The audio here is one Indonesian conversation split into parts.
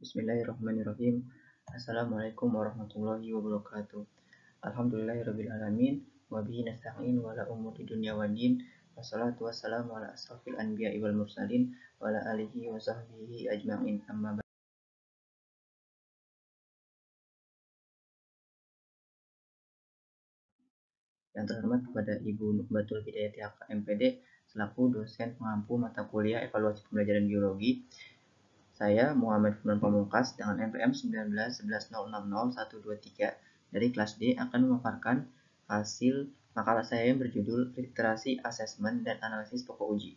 Bismillahirrahmanirrahim. Assalamualaikum warahmatullahi wabarakatuh. Alhamdulillahirrabbilalamin. Wabihi nasta'in wa ala umuri dunya waddin. Wassalatu wassalamu ala asrafil anbiya'i wal mursalin wa ala alihi wa sahbihi ajma'in. Amma ba'd. Yang terhormat kepada Ibu Nukbatul Hidayati Haq MPD selaku dosen pengampu mata kuliah evaluasi pembelajaran biologi. Saya Muhammad Firman Pamungkas dengan NPM 1911060123 dari kelas D akan memaparkan hasil makalah saya yang berjudul Literasi Asesmen dan Analisis Pokok Uji.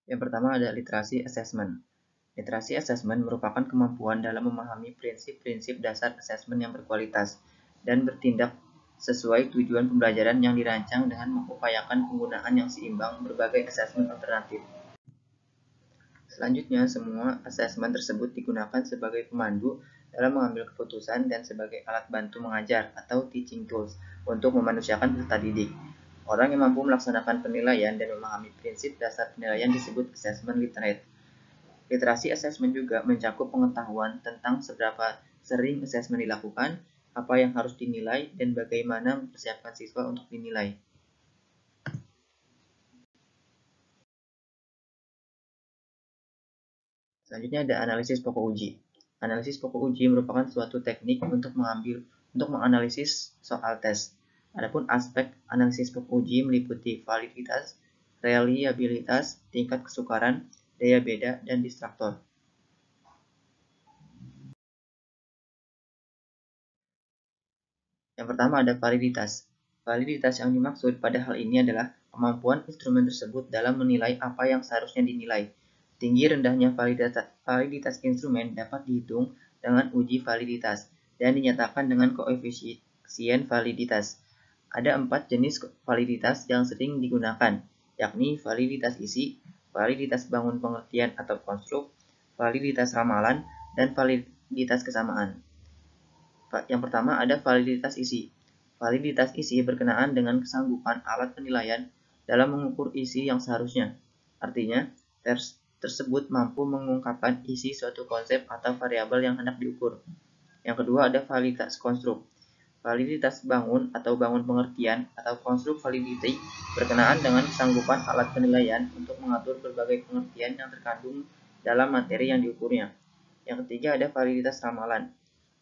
Yang pertama ada literasi assessment. Literasi assessment merupakan kemampuan dalam memahami prinsip-prinsip dasar asesmen yang berkualitas dan bertindak sesuai tujuan pembelajaran yang dirancang dengan mengupayakan penggunaan yang seimbang berbagai asesmen alternatif. Selanjutnya, semua asesmen tersebut digunakan sebagai pemandu dalam mengambil keputusan dan sebagai alat bantu mengajar atau teaching tools untuk memanusiakan peserta didik. Orang yang mampu melaksanakan penilaian dan memahami prinsip dasar penilaian disebut assessment literate. Literasi asesmen juga mencakup pengetahuan tentang seberapa sering asesmen dilakukan, apa yang harus dinilai, dan bagaimana mempersiapkan siswa untuk dinilai. Selanjutnya ada analisis pokok uji. Analisis pokok uji merupakan suatu teknik untuk menganalisis soal tes. Adapun aspek analisis pokok uji meliputi validitas, reliabilitas, tingkat kesukaran, daya beda, dan distraktor. Yang pertama ada validitas. Validitas yang dimaksud pada hal ini adalah kemampuan instrumen tersebut dalam menilai apa yang seharusnya dinilai. Tinggi rendahnya validitas instrumen dapat dihitung dengan uji validitas dan dinyatakan dengan koefisien validitas. Ada 4 jenis validitas yang sering digunakan, yakni validitas isi, validitas bangun pengertian atau konstruk, validitas ramalan, dan validitas kesamaan. Yang pertama ada validitas isi. Validitas isi berkenaan dengan kesanggupan alat penilaian dalam mengukur isi yang seharusnya. Artinya, tes tersebut mampu mengungkapkan isi suatu konsep atau variabel yang hendak diukur. Yang kedua ada validitas konstruk. Validitas bangun atau bangun pengertian atau konstruk validity berkenaan dengan kesanggupan alat penilaian untuk mengatur berbagai pengertian yang terkandung dalam materi yang diukurnya. Yang ketiga ada validitas ramalan.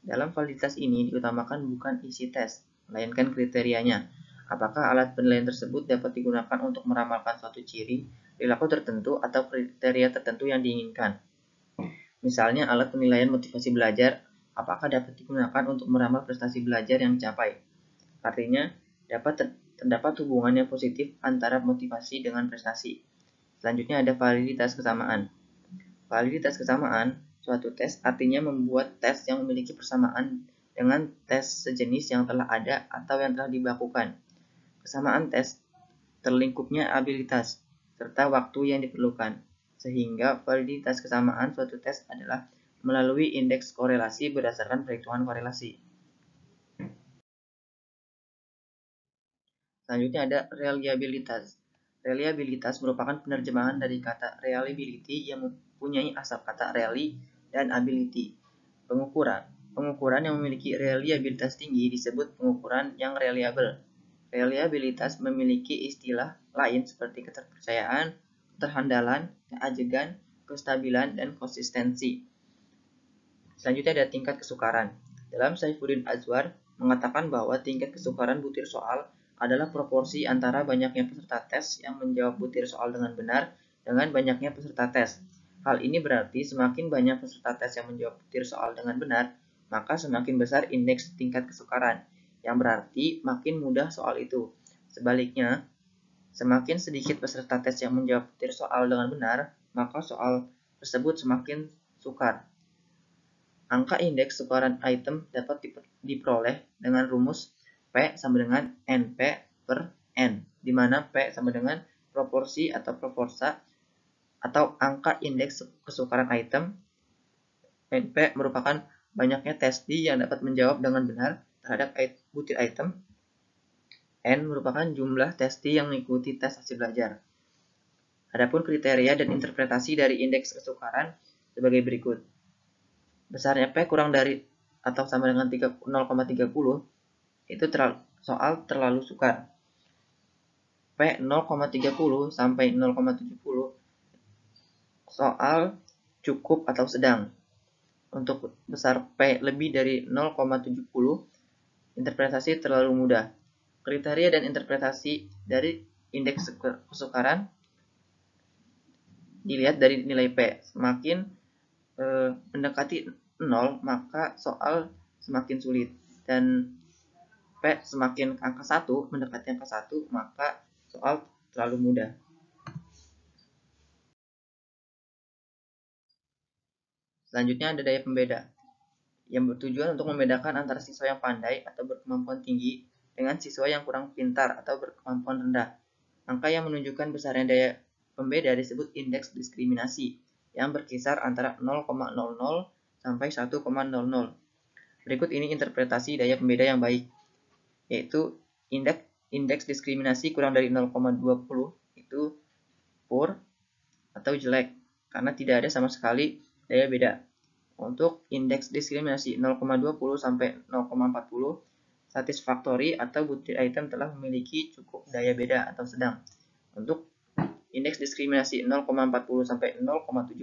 Dalam validitas ini diutamakan bukan isi tes, melainkan kriterianya. Apakah alat penilaian tersebut dapat digunakan untuk meramalkan suatu ciri, perilaku tertentu, atau kriteria tertentu yang diinginkan. Misalnya alat penilaian motivasi belajar, apakah dapat digunakan untuk meramal prestasi belajar yang dicapai. Artinya, terdapat hubungan yang positif antara motivasi dengan prestasi. Selanjutnya ada validitas kesamaan. Validitas kesamaan suatu tes artinya membuat tes yang memiliki persamaan dengan tes sejenis yang telah ada atau yang telah dilakukan. Kesamaan tes terlingkupnya abilitas serta waktu yang diperlukan, sehingga validitas kesamaan suatu tes adalah melalui indeks korelasi berdasarkan perhitungan korelasi. Selanjutnya ada reliabilitas. Reliabilitas merupakan penerjemahan dari kata reliability yang mempunyai asal kata really dan ability. Pengukuran yang memiliki reliabilitas tinggi disebut pengukuran yang reliable. Reliabilitas memiliki istilah lain seperti keterpercayaan, keterhandalan, keajegan, kestabilan, dan konsistensi. Selanjutnya ada tingkat kesukaran. Dalam Saifuddin Azwar mengatakan bahwa tingkat kesukaran butir soal adalah proporsi antara banyaknya peserta tes yang menjawab butir soal dengan benar dengan banyaknya peserta tes. Hal ini berarti semakin banyak peserta tes yang menjawab butir soal dengan benar, maka semakin besar indeks tingkat kesukaran, yang berarti makin mudah soal itu. Sebaliknya, semakin sedikit peserta tes yang menjawab butir soal dengan benar, maka soal tersebut semakin sukar. Angka indeks sukaran item dapat diperoleh dengan rumus P sama dengan NP per N, di mana P sama dengan proporsi atau proporsa atau angka indeks kesukaran item. NP merupakan banyaknya testi yang dapat menjawab dengan benar terhadap butir item. N merupakan jumlah testi yang mengikuti tes hasil belajar. Adapun kriteria dan interpretasi dari indeks kesukaran sebagai berikut. Besarnya P kurang dari atau sama dengan 0,30 itu soal terlalu sukar. P 0,30 sampai 0,70 soal cukup atau sedang. Untuk besar P lebih dari 0,70 interpretasi terlalu mudah. Kriteria dan interpretasi dari indeks kesukaran dilihat dari nilai P. Semakin mendekati 0, maka soal semakin sulit. Dan P semakin angka 1, mendekati angka 1, maka soal terlalu mudah. Selanjutnya ada daya pembeda, yang bertujuan untuk membedakan antara siswa yang pandai atau berkemampuan tinggi dengan siswa yang kurang pintar atau berkemampuan rendah. Angka yang menunjukkan besarnya daya pembeda disebut indeks diskriminasi, yang berkisar antara 0,00 sampai 1,00. Berikut ini interpretasi daya pembeda yang baik, yaitu indeks diskriminasi kurang dari 0,20 itu poor atau jelek, karena tidak ada sama sekali daya beda. Untuk indeks diskriminasi 0,20 sampai 0,40, satisfactory atau butir item telah memiliki cukup daya beda atau sedang. Untuk indeks diskriminasi 0,40 sampai 0,70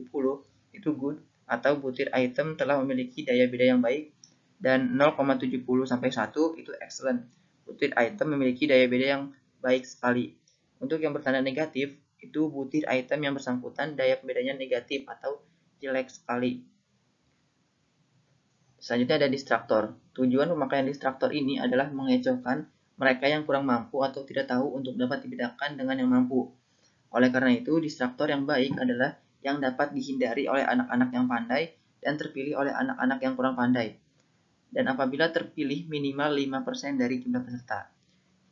itu good atau butir item telah memiliki daya beda yang baik, dan 0,70 sampai 1 itu excellent. Butir item memiliki daya beda yang baik sekali. Untuk yang bertanda negatif, itu butir item yang bersangkutan daya pembedanya negatif atau jelek sekali. Selanjutnya ada distraktor. Tujuan pemakaian distraktor ini adalah mengecohkan mereka yang kurang mampu atau tidak tahu untuk dapat dibedakan dengan yang mampu. Oleh karena itu, distraktor yang baik adalah yang dapat dihindari oleh anak-anak yang pandai dan terpilih oleh anak-anak yang kurang pandai. Dan apabila terpilih minimal 5% dari jumlah peserta.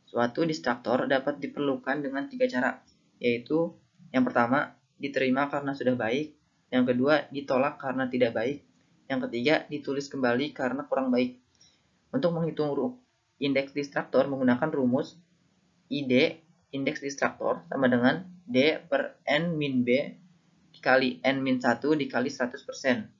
Suatu distraktor dapat diperlukan dengan 3 cara, yaitu yang pertama, diterima karena sudah baik, yang kedua, ditolak karena tidak baik, yang ketiga, ditulis kembali karena kurang baik. Untuk menghitung indeks distraktor menggunakan rumus ID, indeks distraktor sama dengan D per N min B dikali N min 1 dikali 100%.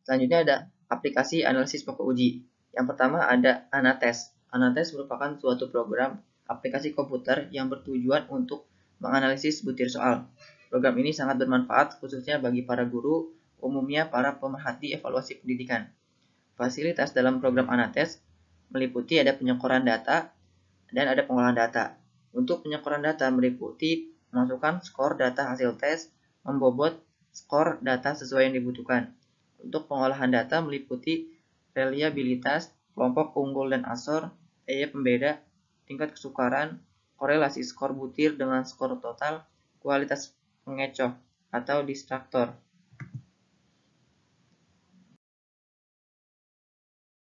Selanjutnya ada aplikasi analisis pokok uji. Yang pertama ada Anates. Anates merupakan suatu program aplikasi komputer yang bertujuan untuk menganalisis butir soal. Program ini sangat bermanfaat khususnya bagi para guru, umumnya para pemerhati evaluasi pendidikan. Fasilitas dalam program Anates meliputi ada penyekoran data dan ada pengolahan data. Untuk penyekoran data meliputi memasukkan skor data hasil tes, membobot skor data sesuai yang dibutuhkan. Untuk pengolahan data meliputi reliabilitas, kelompok unggul dan asor, daya pembeda, tingkat kesukaran, korelasi skor butir dengan skor total, kualitas pengecoh atau distraktor.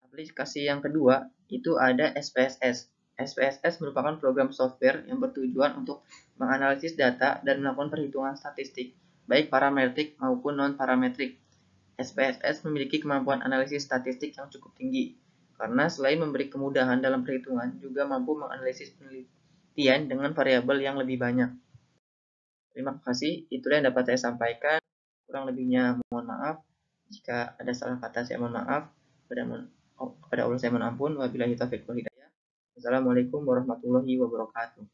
Aplikasi yang kedua itu ada SPSS. SPSS merupakan program software yang bertujuan untuk menganalisis data dan melakukan perhitungan statistik, baik parametrik maupun non-parametrik. SPSS memiliki kemampuan analisis statistik yang cukup tinggi, karena selain memberi kemudahan dalam perhitungan, juga mampu menganalisis penelitian dengan variabel yang lebih banyak. Terima kasih, itulah yang dapat saya sampaikan. Kurang lebihnya mohon maaf. Jika ada salah kata saya mohon maaf. Kepada Allah saya mohon ampun. Wabillahi taufiq wal hidayah. Wassalamualaikum warahmatullahi wabarakatuh.